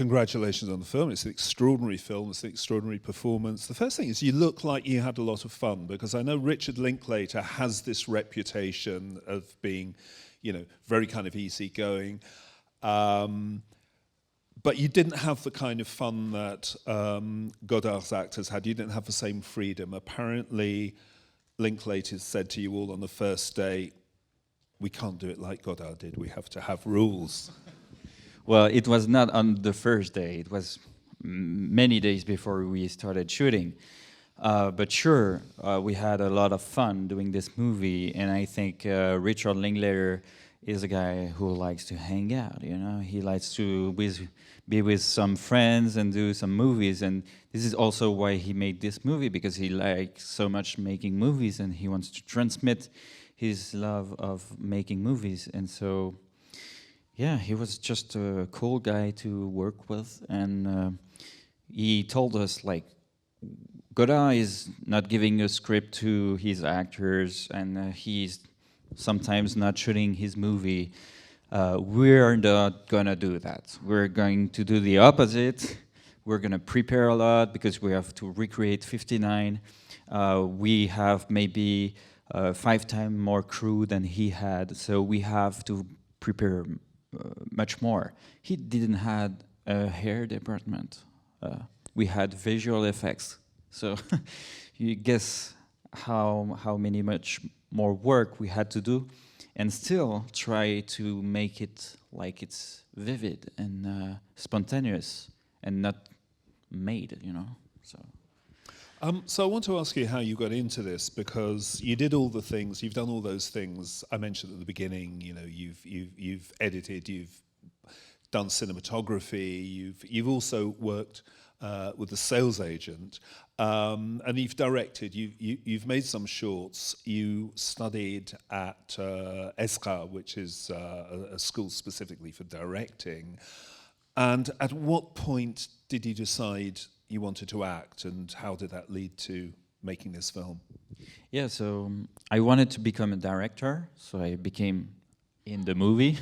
congratulations on the film. It's an extraordinary film. It's an extraordinary performance. The first thing is you look like you had a lot of fun, because I know Richard Linklater has this reputation of being, very kind of easygoing. But you didn't have the kind of fun that Godard's actors had. You didn't have the same freedom. Apparently, Linklater said to you all on the first day, we can't do it like Godard did. We have to have rules. Well, it was not on the first day. It was many days before we started shooting. But sure, we had a lot of fun doing this movie. And I think Richard Linklater is a guy who likes to hang out, He likes to be with some friends and do some movies. And this is also why he made this movie, because he likes so much making movies and he wants to transmit his love of making movies. And so, yeah, he was just a cool guy to work with. And he told us, Godard is not giving a script to his actors, and he's sometimes not shooting his movie. We're not gonna do that. We're going to do the opposite. We're gonna prepare a lot because we have to recreate 59. We have maybe 5 times more crew than he had, so we have to prepare much more. He didn't have a hair department. We had visual effects. So you guess how much more work we had to do, and still try to make it like it's vivid and spontaneous and not made, So I want to ask you how you got into this, because you did all the things, you've done all those things I mentioned at the beginning. You've edited, you've done cinematography, you've also worked with the sales agent, and you've directed. You've made some shorts. You studied at ESRA, which is a school specifically for directing. And at what point did you decide you wanted to act, and how did that lead to making this film? Yeah, so I wanted to become a director, so I became in the movie.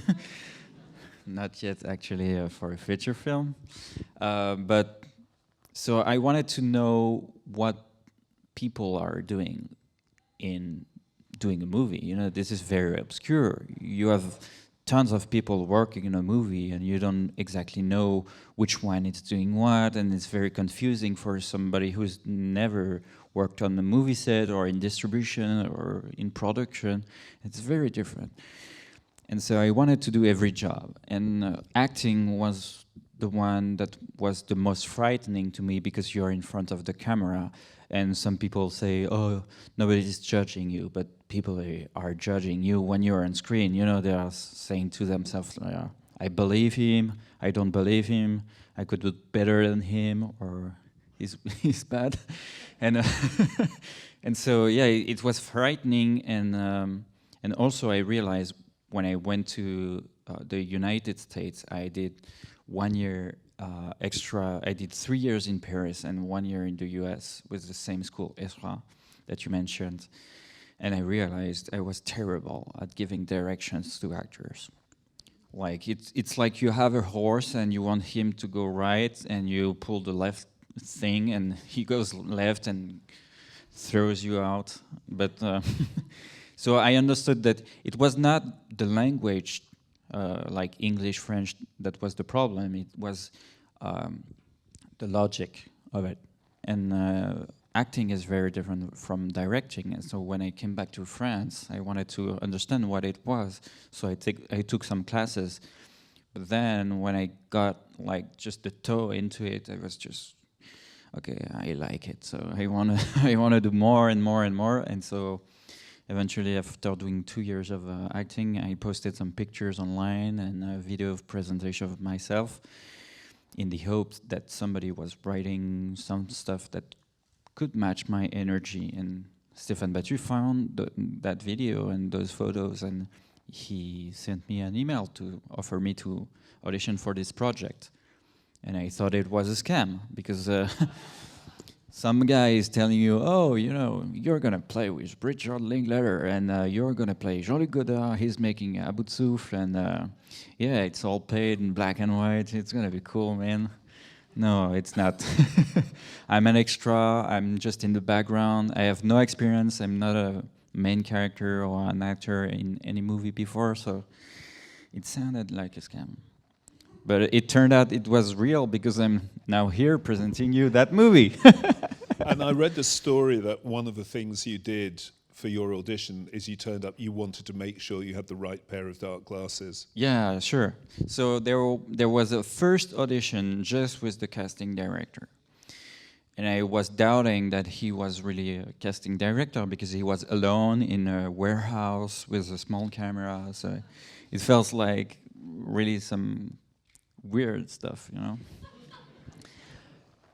Not yet actually for a feature film, but so I wanted to know what people are doing in doing a movie. This is very obscure. You have tons of people working in a movie and you don't exactly know which one is doing what, and it's very confusing for somebody who's never worked on the movie set or in distribution or in production. It's very different. And so I wanted to do every job, and acting was the one that was the most frightening to me, because you're in front of the camera and some people say, oh, nobody's judging you, but people are judging you when you're on screen. They are saying to themselves, I believe him, I don't believe him, I could do better than him, or he's bad. And and so, yeah, it was frightening. And also I realized when I went to the United States, I did 1 year extra. I did 3 years in Paris and 1 year in the US with the same school, ESRA, that you mentioned. And I realized I was terrible at giving directions to actors. It's like you have a horse and you want him to go right, and you pull the left thing and he goes left and throws you out. But so I understood that it was not the language, like English, French, that was the problem. It was the logic of it. And acting is very different from directing. And so when I came back to France, I wanted to understand what it was. So I took some classes. But then when I got just the toe into it, I was just, okay, I like it. So I wanna do more and more and more. And so eventually, after doing 2 years of acting, I posted some pictures online and a video of presentation of myself, in the hope that somebody was writing some stuff that could match my energy. And Stéphane Battu found that video and those photos, and he sent me an email to offer me to audition for this project. And I thought it was a scam, because some guy is telling you, oh, you know, you're gonna play with Richard Linklater, and you're gonna play Jean-Luc Godard. He's making a bout de souffle, and yeah, it's all paid in black and white. It's gonna be cool, man. No, it's not. I'm an extra. I'm just in the background. I have no experience. I'm not a main character or an actor in any movie before, so it sounded like a scam. But it turned out it was real because I'm now here presenting you that movie. And I read the story that one of the things you did for your audition is you turned up, you wanted to make sure you had the right pair of dark glasses. Yeah, sure. So there was a first audition just with the casting director. And I was doubting that he was really a casting director because he was alone in a warehouse with a small camera. So it felt like really some weird stuff, you know.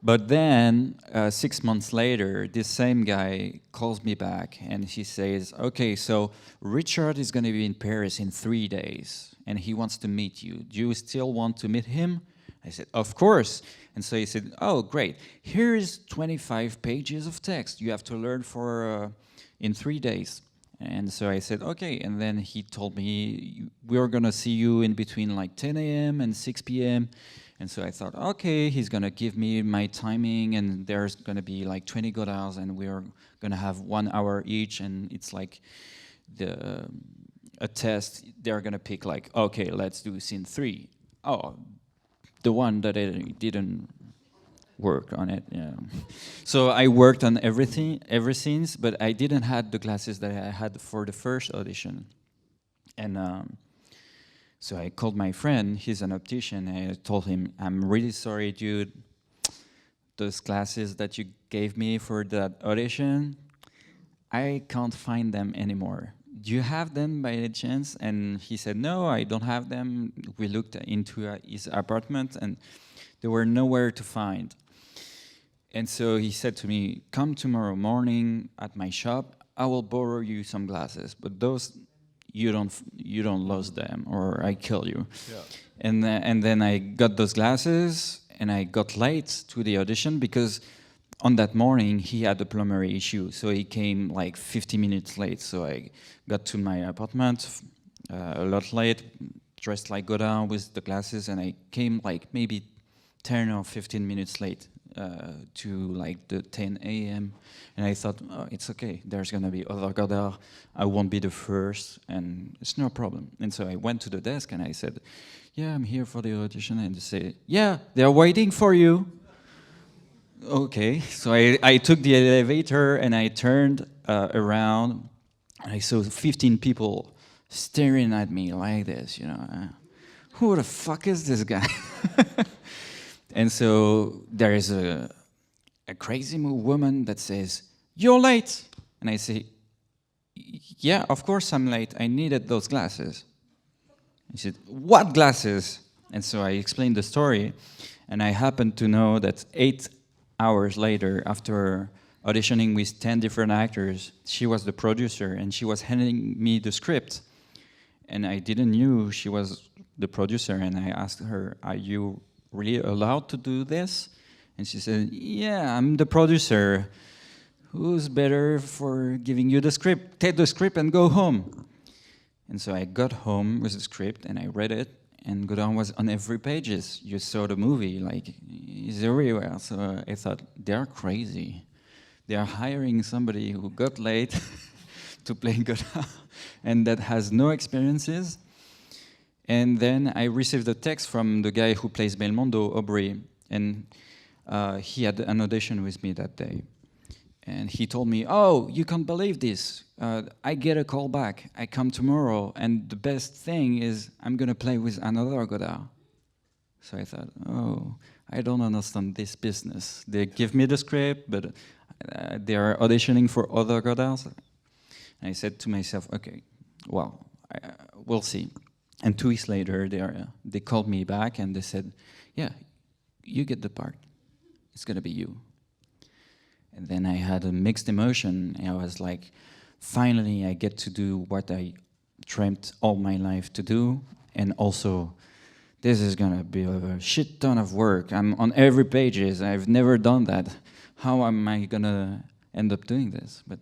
But then 6 months later, this same guy calls me back and he says, okay, so Richard is going to be in Paris in 3 days and he wants to meet you. Do you still want to meet him? I said, of course. And so he said, oh, great. Here's 25 pages of text you have to learn for in 3 days. And so I said, okay. And then he told me, we're going to see you in between like 10 a.m. and 6 p.m. And so I thought, okay, he's going to give me my timing, and there's going to be like 20 Godards, and we're going to have 1 hour each, and it's like a test. They're going to pick like, okay, let's do scene 3. Oh, the one that didn't work on it. Yeah. So I worked on every scenes, but I didn't have the glasses that I had for the first audition. And so I called my friend, he's an optician, and I told him, I'm really sorry, dude. Those glasses that you gave me for that audition, I can't find them anymore. Do you have them by any chance? And he said, no, I don't have them. We looked into his apartment, and they were nowhere to find. And so he said to me, come tomorrow morning at my shop, I will borrow you some glasses, but those you don't lose them or I kill you. Yeah. And then I got those glasses and I got late to the audition because on that morning he had a plumbary issue, so he came like 50 minutes late. So I got to my apartment a lot late, dressed like Godard with the glasses, and I came like maybe 10 or 15 minutes late to like the 10 a.m. And I thought, oh, it's okay, there's gonna be other Godard, I won't be the first, and it's no problem. And so I went to the desk and I said, yeah, I'm here for the audition. And they say, yeah, they're waiting for you. Okay, so I took the elevator and I turned around and I saw 15 people staring at me like this, you know. Who the fuck is this guy? And so there is a crazy woman that says, you're late. And I say, yeah, of course I'm late. I needed those glasses. He said, what glasses? And so I explained the story. And I happened to know that 8 hours later, after auditioning with 10 different actors, she was the producer and she was handing me the script. And I didn't know she was the producer. And I asked her, are you really allowed to do this? And she said, yeah, I'm the producer. Who's better for giving you the script? Take the script and go home. And so I got home with the script and I read it, and Godard was on every pages. You saw the movie, like, he's everywhere. So I thought, they're crazy. They are hiring somebody who got late to play Godard and that has no experiences. And then I received a text from the guy who plays Belmondo, Aubrey, and he had an audition with me that day. And he told me, oh, you can't believe this. I get a call back. I come tomorrow, and the best thing is I'm going to play with another Godard. So I thought, oh, I don't understand this business. They give me the script, but they are auditioning for other Godards. And I said to myself, okay, well, we'll see. And 2 weeks later, they called me back and they said, yeah, you get the part. It's going to be you. And then I had a mixed emotion. I was like, finally, I get to do what I dreamt all my life to do. And also, this is going to be a shit ton of work. I'm on every pages. I've never done that. how am I gonna end up doing this? But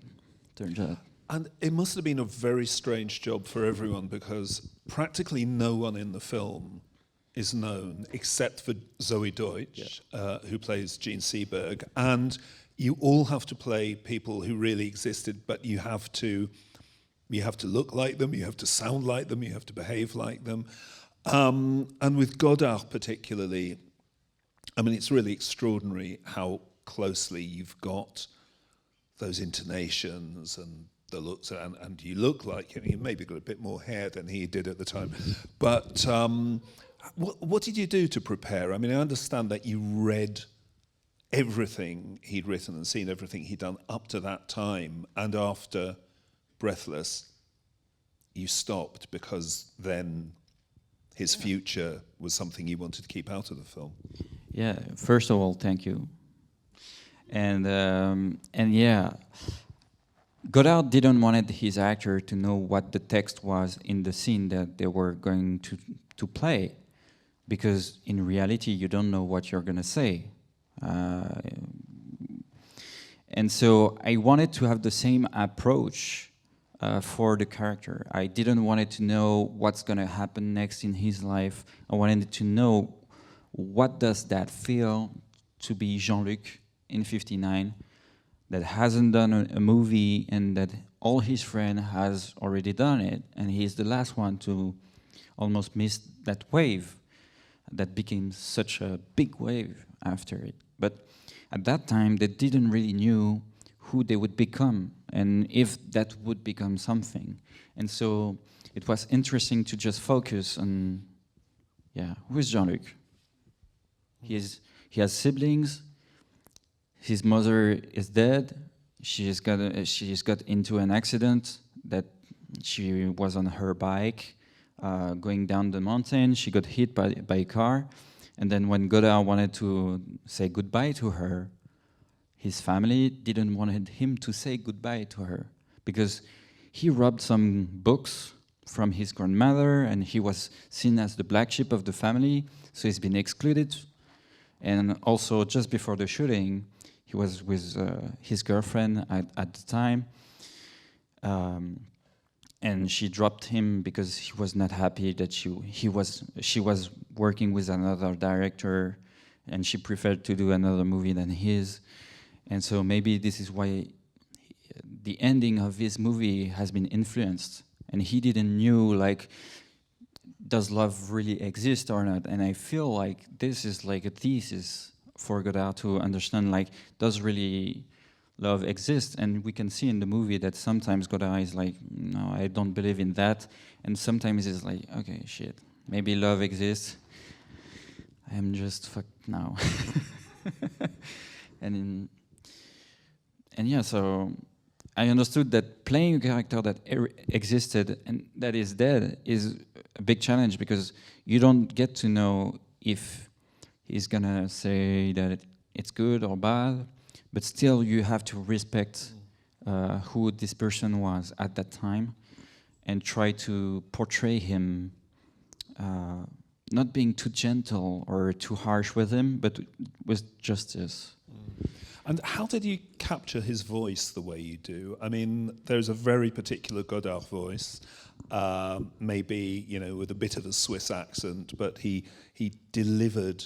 turns out. And it must have been a very strange job for everyone because practically no one in the film is known except for Zoe Deutsch, who plays Jean Seberg. And you all have to play people who really existed, but you have to look like them, you have to sound like them, you have to behave like them. And with Godard particularly, I mean, it's really extraordinary how closely you've got those intonations and the looks, and you look like him. He maybe got a bit more hair than he did at the time. But what did you do to prepare? I mean, I understand that you read everything he'd written and seen everything he'd done up to that time, and after Breathless, you stopped because then his future was something you wanted to keep out of the film. Yeah, first of all, thank you. And yeah, Godard didn't want his actor to know what the text was in the scene that they were going to play, because in reality you don't know what you're going to say. And so I wanted to have the same approach for the character. I didn't want it to know what's going to happen next in his life. I wanted to know what does that feel to be Jean-Luc in 59 that hasn't done a movie and that all his friend has already done it, and he's the last one to almost miss that wave that became such a big wave after it. But at that time, they didn't really knew who they would become and if that would become something. And so it was interesting to just focus on, yeah, who is Jean-Luc? He has siblings. His mother is dead. She's got into an accident that she was on her bike going down the mountain. She got hit by a car. And then when Godard wanted to say goodbye to her, his family didn't want him to say goodbye to her because he robbed some books from his grandmother and he was seen as the black sheep of the family, so he's been excluded. And also, just before the shooting, he was with his girlfriend at the time, and she dropped him because he was not happy that she was working with another director, and she preferred to do another movie than his. And so maybe this is why the ending of this movie has been influenced, and he didn't knew, like, does love really exist or not? And I feel like this is like a thesis for Godard to understand, like, does really love exist? And we can see in the movie that sometimes Godard is like, no, I don't believe in that. And sometimes it's like, okay, shit, maybe love exists. I'm just fucked now. and yeah, so I understood that playing a character that existed and that is dead is a big challenge because you don't get to know if he's gonna say that it's good or bad, but still you have to respect who this person was at that time and try to portray him not being too gentle or too harsh with him, but with justice. And how did you capture his voice the way you do? I mean, there's a very particular Godard voice, maybe, you know, with a bit of a Swiss accent, but he delivered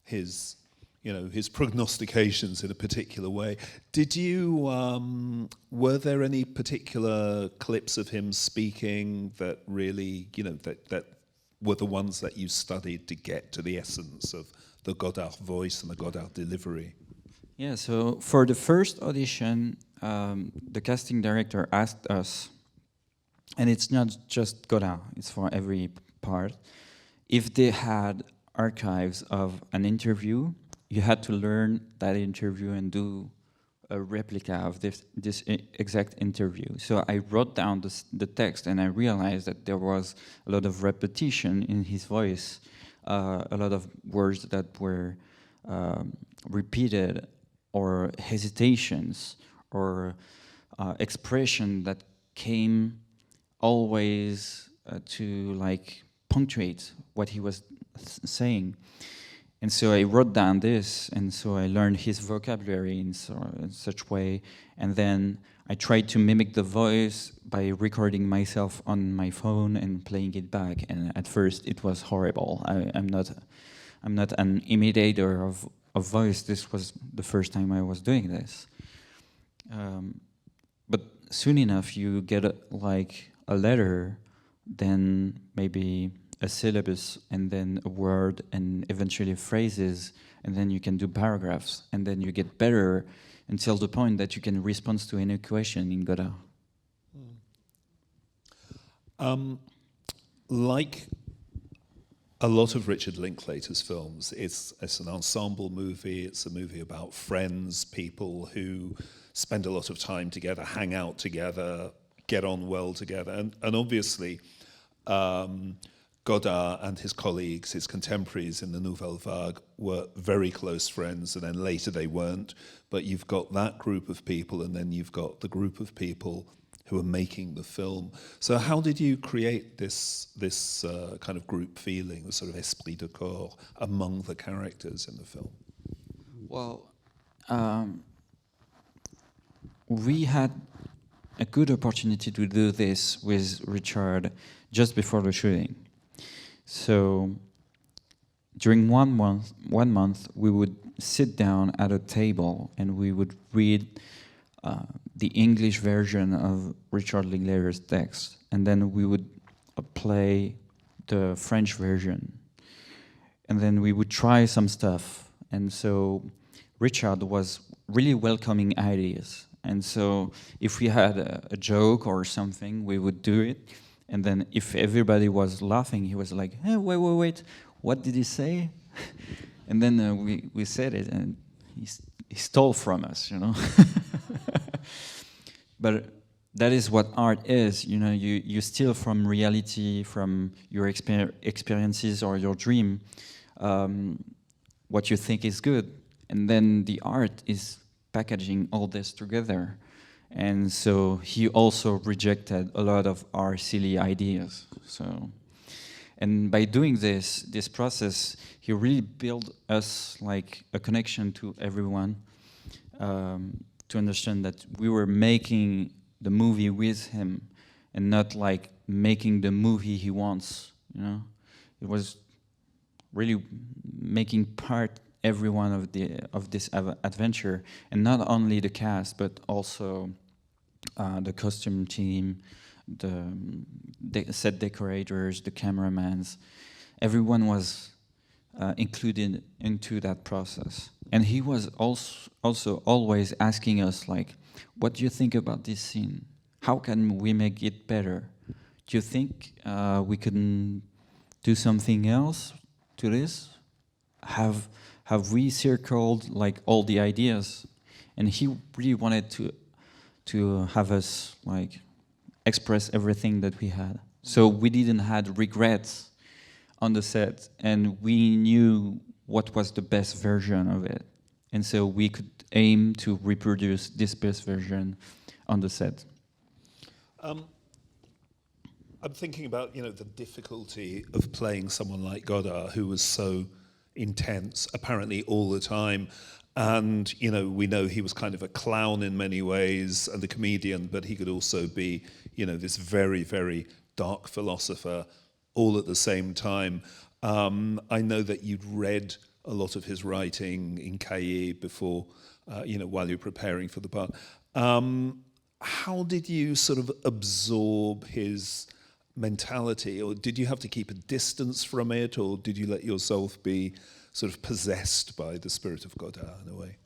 his, you know, his prognostications in a particular way. Did you, were there any particular clips of him speaking that really, you know, that were the ones that you studied to get to the essence of the Godard voice and the Godard delivery? Yeah, so for the first audition, the casting director asked us, and it's not just Godard, it's for every part, if they had archives of an interview, you had to learn that interview and do a replica of this exact interview. So I wrote down the text and I realized that there was a lot of repetition in his voice, a lot of words that were repeated, or hesitations, or expression that came always to like punctuate what he was saying. And so I wrote down this, and so I learned his vocabulary in such way. And then I tried to mimic the voice by recording myself on my phone and playing it back. And at first, it was horrible. I'm not an imitator of voice. This was the first time I was doing this. But soon enough, you get like a letter, then maybe a syllabus, and then a word, and eventually phrases, and then you can do paragraphs, and then you get better until the point that you can respond to any question in Godard. Like a lot of Richard Linklater's films, it's an ensemble movie. It's a movie about friends, people who spend a lot of time together, hang out together, get on well together, and obviously. Godard and his colleagues, his contemporaries in the Nouvelle Vague, were very close friends, and then later they weren't. But you've got that group of people, and then you've got the group of people who are making the film. So how did you create this kind of group feeling, the sort of esprit de corps among the characters in the film? Well, we had a good opportunity to do this with Richard just before the shooting. So during one month, we would sit down at a table and we would read the English version of Richard Linklater's text, and then we would play the French version, and then we would try some stuff. And so Richard was really welcoming ideas. And so if we had a joke or something, we would do it. And then if everybody was laughing, he was like, hey, wait, what did he say? And then we said it, and he stole from us, you know. But that is what art is, you know. You steal from reality, from your experiences or your dream, what you think is good. And then the art is packaging all this together. And so he also rejected a lot of our silly ideas. So, and by doing this process, he really built us like a connection to everyone, to understand that we were making the movie with him and not like making the movie he wants, you know. It was really making part everyone of this adventure, and not only the cast, but also the costume team, the set decorators, the cameramans. Everyone was included into that process. And he was also always asking us, like, what do you think about this scene? How can we make it better? Do you think we can do something else to this? Have we circled like all the ideas? And he really wanted to have us like express everything that we had. So we didn't have regrets on the set, and we knew what was the best version of it. And so we could aim to reproduce this best version on the set. I'm thinking about, you know, the difficulty of playing someone like Godard, who was so intense, apparently all the time. And, you know, we know he was kind of a clown in many ways and a comedian, but he could also be, you know, this very, very dark philosopher all at the same time. I know that you'd read a lot of his writing in Cahiers before, you know, while you were preparing for the part. How did you sort of absorb his mentality, or did you have to keep a distance from it, or did you let yourself be sort of possessed by the spirit of Godard in a way?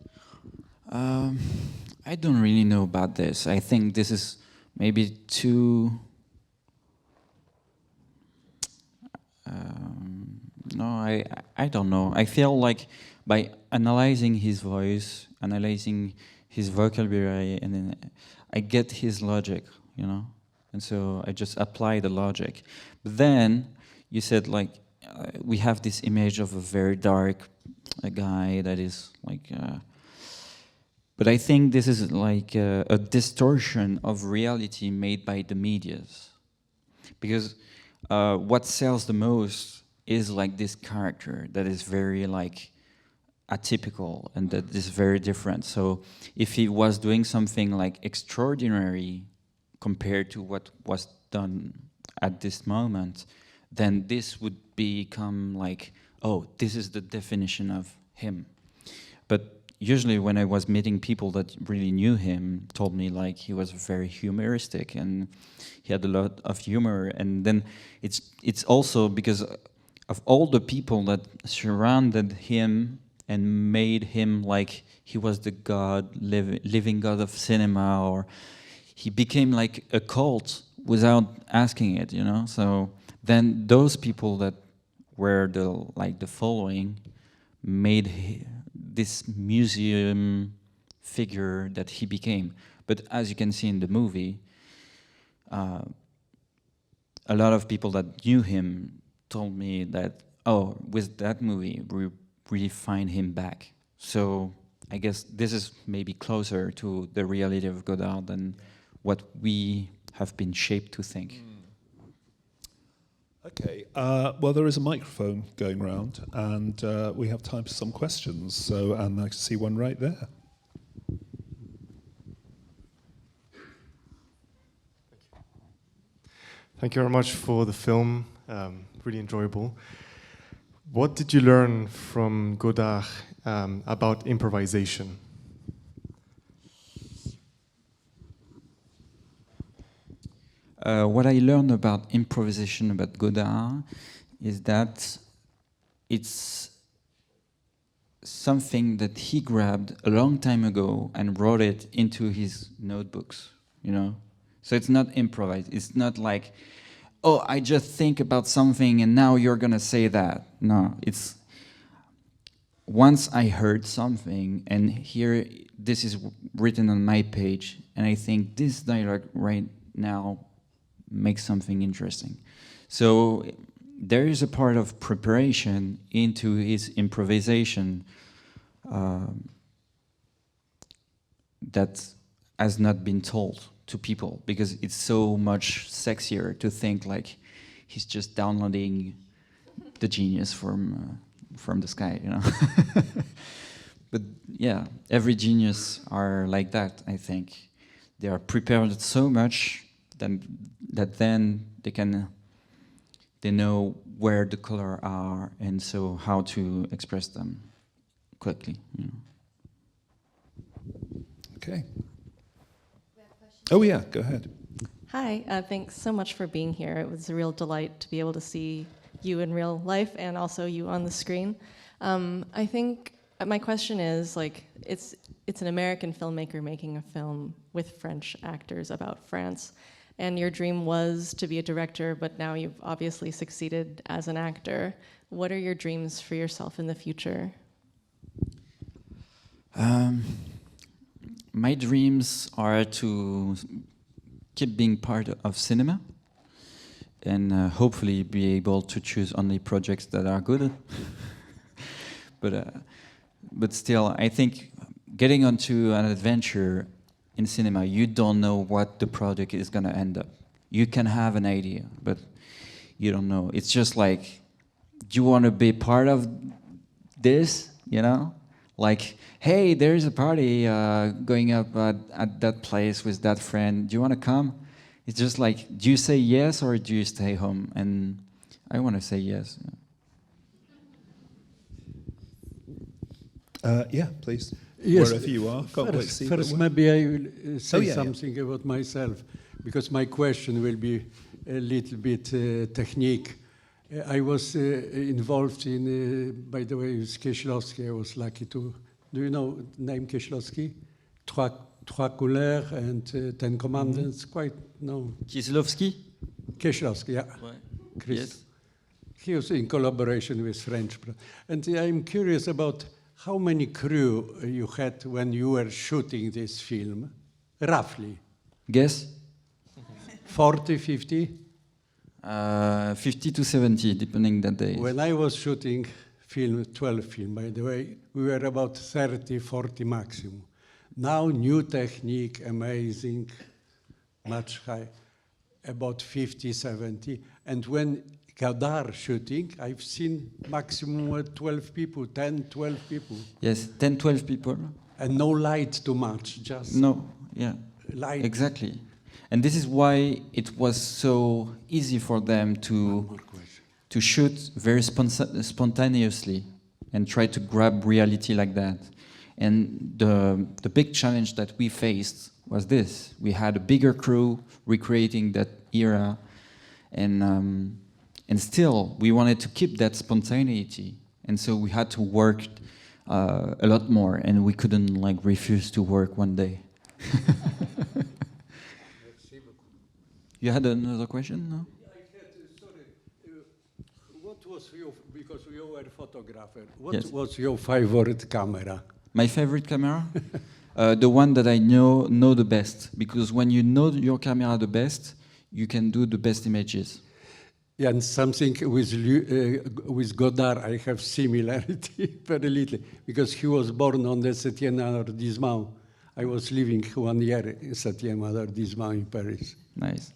I don't really know about this. I think this is maybe too... no, I don't know. I feel like by analyzing his voice, analyzing his vocabulary, and then I get his logic, you know? And so I just apply the logic. But then you said, like, we have this image of a very dark guy that is like... but I think this is like a distortion of reality made by the medias. Because what sells the most is like this character that is very like atypical and that is very different. So if he was doing something like extraordinary compared to what was done at this moment, then this would become like, oh, this is the definition of him. But usually when I was meeting people that really knew him, told me like he was very humoristic and he had a lot of humor. And then it's also because of all the people that surrounded him and made him like he was the god, living god of cinema, or he became like a cult without asking it, you know? So then those people that were the following made this museum figure that he became. But as you can see in the movie, a lot of people that knew him told me that, oh, with that movie, we really find him back. So I guess this is maybe closer to the reality of Godard than what we have been shaped to think. Okay, well, there is a microphone going round, and we have time for some questions. So, and I can see one right there. Thank you very much for the film. Really enjoyable. What did you learn from Godard about improvisation? What I learned about improvisation about Godard is that it's something that he grabbed a long time ago and wrote it into his notebooks, you know? So it's not improvised. It's not like, oh, I just think about something and now you're gonna say that. No, it's once I heard something and here this is written on my page and I think this dialogue right now makes something interesting. So there is a part of preparation into his improvisation that has not been told to people because it's so much sexier to think like he's just downloading the genius from the sky, you know. But yeah, every genius are like that, I think. They are prepared so much that then they know where the color are and so how to express them quickly, you know. Okay. Oh yeah, go ahead. Hi, thanks so much for being here. It was a real delight to be able to see you in real life and also you on the screen. I think my question is, like, it's an American filmmaker making a film with French actors about France, and your dream was to be a director, but now you've obviously succeeded as an actor. What are your dreams for yourself in the future? My dreams are to keep being part of cinema and hopefully be able to choose only projects that are good. But still, I think getting onto an adventure in cinema, you don't know what the project is going to end up. You can have an idea, but you don't know. It's just like, do you want to be part of this, you know? Like, hey, there's a party going up at that place with that friend. Do you want to come? It's just like, do you say yes or do you stay home? And I want to say yes. Yeah, please. Yes. Wherever you are. Can't wait to see First, the maybe I will say yeah. something about myself, because my question will be a little bit technique. I was involved in, by the way, with Kieślowski. I was lucky to. Do you know the name Kieślowski? Trois Couleurs and Ten Commandments. Quite no. Kieślowski? Kieślowski, yeah. Chris. Yes. He was in collaboration with French. And I'm curious about how many crew you had when you were shooting this film, roughly? Guess? 40, 50? 50 to 70, depending that day. When I was shooting film, 12 film, by the way, we were about 30, 40 maximum. Now, new technique, amazing, much high, about 50, 70. And when Godard shooting, I've seen maximum 12 people, 10, 12 people. Yes, 10, 12 people. And no light too much, just No, yeah, light. exactly. And this is why it was so easy for them to shoot very spontaneously and try to grab reality like that. And the big challenge that we faced was this. We had a bigger crew recreating that era, and still we wanted to keep that spontaneity. And so we had to work a lot more, and we couldn't like refuse to work one day. You had another question, no? I had, sorry, what was your, because you were a photographer, what Yes. was your favorite camera? My favorite camera? The one that I know the best. Because when you know your camera the best, you can do the best images. Yeah, and something with Godard, I have similarity very little, because he was born on the 7e arrondissement. I was living 1 year in 7e arrondissement in Paris. Nice.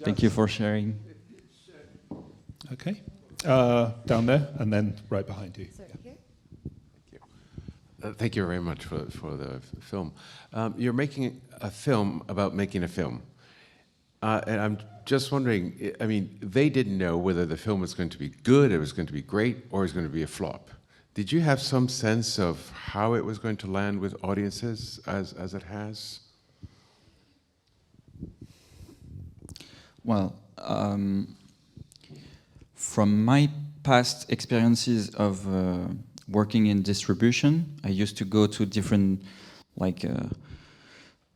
Thank you for sharing. Okay. Down there, and then right behind you. Thank you very much for the film. You're making a film about making a film. And I'm just wondering, I mean, they didn't know whether the film was going to be good, it was going to be great, or it was going to be a flop. Did you have some sense of how it was going to land with audiences as it has? Well, from my past experiences of working in distribution, I used to go to different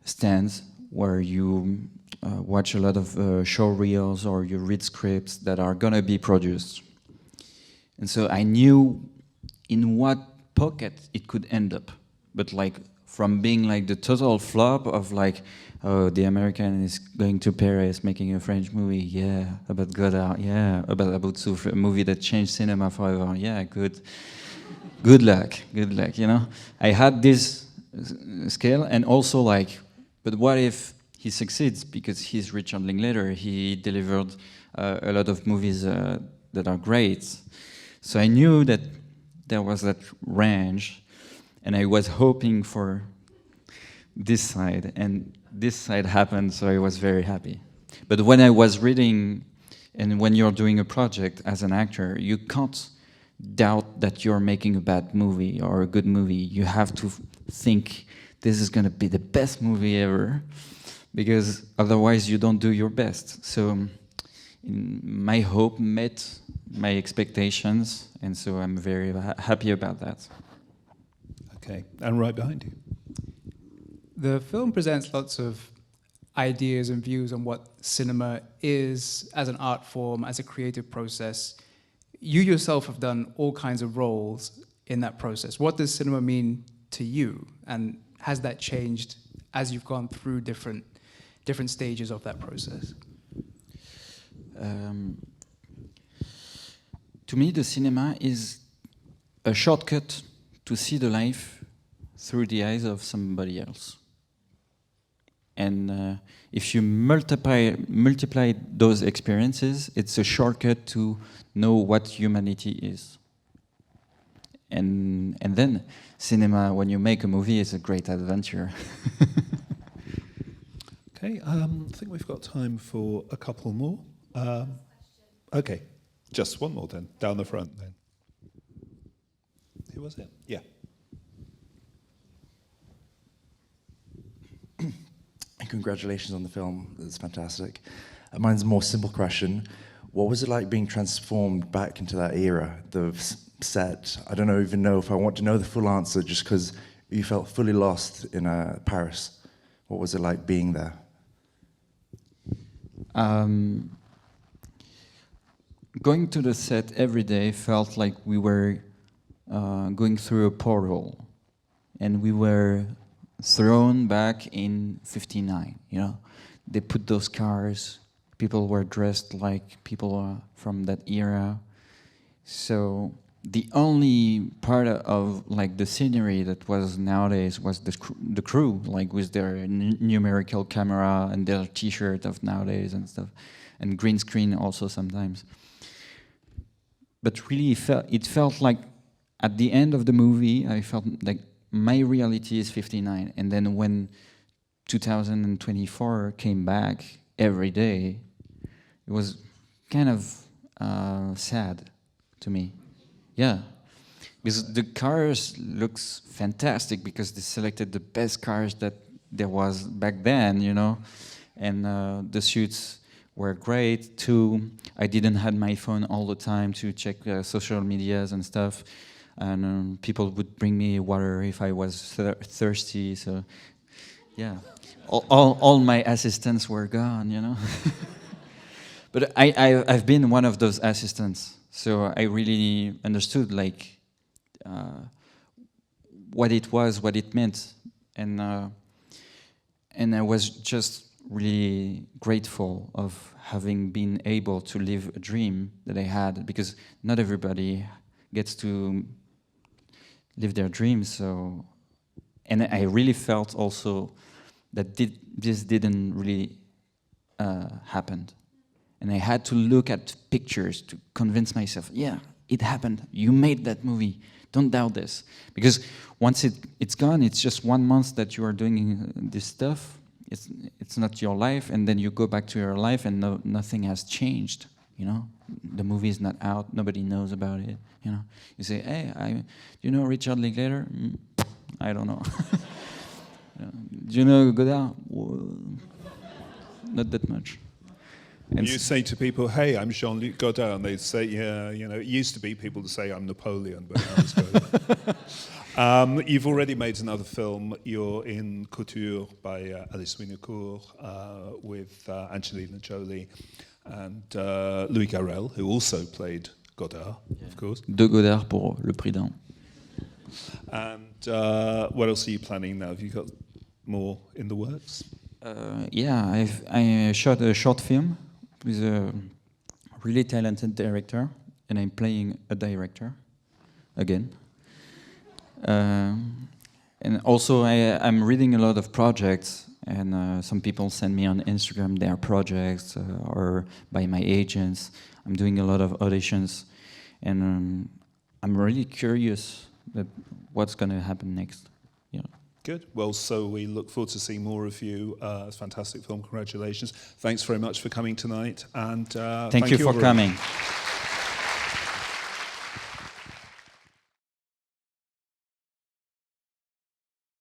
stands where you watch a lot of show reels or you read scripts that are gonna be produced. And so I knew in what pocket it could end up. But like from being like the total flop of like, oh, the American is going to Paris making a French movie, yeah, about Godard, yeah, about Aboutsouf, a movie that changed cinema forever, yeah, good luck, you know? I had this scale, and also like, but what if he succeeds? Because he's Richard Linklater, he delivered a lot of movies that are great. So I knew that there was that range, and I was hoping for this side, and this side happened, so I was very happy. But when I was reading, and when you're doing a project as an actor, you can't doubt that you're making a bad movie or a good movie. You have to think this is going to be the best movie ever, because otherwise you don't do your best. So my hope met my expectations, and so I'm very happy about that. Okay, and right behind you. The film presents lots of ideas and views on what cinema is as an art form, as a creative process. You yourself have done all kinds of roles in that process. What does cinema mean to you? And has that changed as you've gone through different stages of that process? To me, the cinema is a shortcut to see the life through the eyes of somebody else. And if you multiply those experiences, it's a shortcut to know what humanity is. And then cinema, when you make a movie, is a great adventure. Okay, I think we've got time for a couple more. Okay, just one more then, down the front then. Who was it? Yeah. Congratulations on the film, it's fantastic. Mine's a more simple question. What was it like being transformed back into that era, the set? I don't even know if I want to know the full answer, just because you felt fully lost in Paris. What was it like being there? Going to the set every day felt like we were going through a portal, and we were thrown back in '59. You know, they put those cars. People were dressed like people from that era. So the only part of like the scenery that was nowadays was the crew, like with their numerical camera and their T-shirt of nowadays and stuff, and green screen also sometimes. but really it felt like at the end of the movie, I felt like my reality is 59. And then when 2024 came back every day, it was kind of sad to me. Yeah. Because the cars looks fantastic because they selected the best cars that there was back then, you know. And the suits were great too. I didn't have my phone all the time to check social medias and stuff. And people would bring me water if I was thirsty. So, yeah, all my assistants were gone, you know. But I've been one of those assistants, so I really understood like what it was, what it meant, and I was just really grateful of having been able to live a dream that I had, because not everybody gets to live their dreams. So, and I really felt also that this didn't really happen, and I had to look at pictures to convince myself, yeah, it happened. You made that movie. Don't doubt this, because once it's gone, it's just 1 month that you are doing this stuff. It's not your life, and then you go back to your life, and nothing has changed. You know, the movie is not out. Nobody knows about it. You know, you say, "Hey, do you know Richard Linklater?" I don't know. Do you know Godard? Not that much. And you say to people, "Hey, I'm Jean-Luc Godard," and they say, "Yeah, you know, it used to be people to say I'm Napoleon, but now it's Godard." You've already made another film. You're in Couture by Alice Winocourt with Angelina Jolie and Louis Garrel, who also played Godard, of course. De Godard pour le prix d'un. And what else are you planning now? Have you got more in the works? Yeah, I shot a short film with a really talented director, and I'm playing a director again. And also I'm reading a lot of projects, and some people send me on Instagram their projects or by my agents. I'm doing a lot of auditions, and I'm really curious that what's going to happen next. Yeah. Good. Well, so we look forward to seeing more of you. It's a fantastic film. Congratulations. Thanks very much for coming tonight. And thank you for everyone. coming.